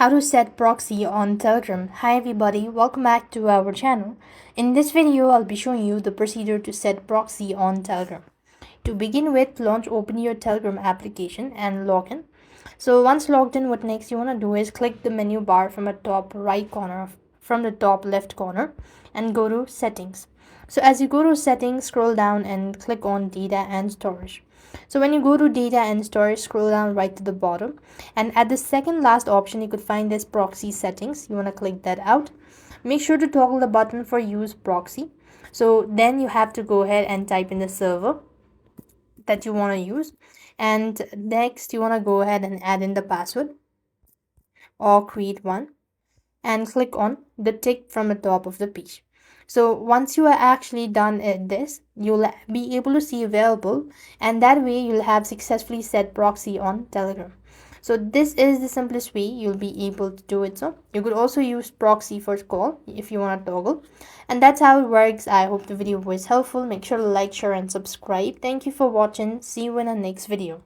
How to set proxy on Telegram. Hi everybody, welcome back to our channel. In this video, I'll be showing you the procedure to set proxy on Telegram. To begin with, open your Telegram application and log in. So once logged in, what next you want to do is click the menu bar from the top right corner, from the top left corner, and go to settings. So as you go to settings, scroll down and click on data and storage. So when you go to data and storage, scroll down right to the bottom, and at the second last option you could find this proxy settings. You want to click that out. Make sure to toggle the button for use proxy. So then you have to go ahead and type in the server that you want to use, and next you want to go ahead and add in the password or create one, and click on the tick from the top of the page. So once you are actually done at this, you'll be able to see available, and that way you'll have successfully set proxy on Telegram. So this is the simplest way you'll be able to do it. So you could also use proxy for call if you want to toggle, and that's how it works. I hope the video was helpful. Make sure to like, share and subscribe. Thank you for watching. See you in the next video.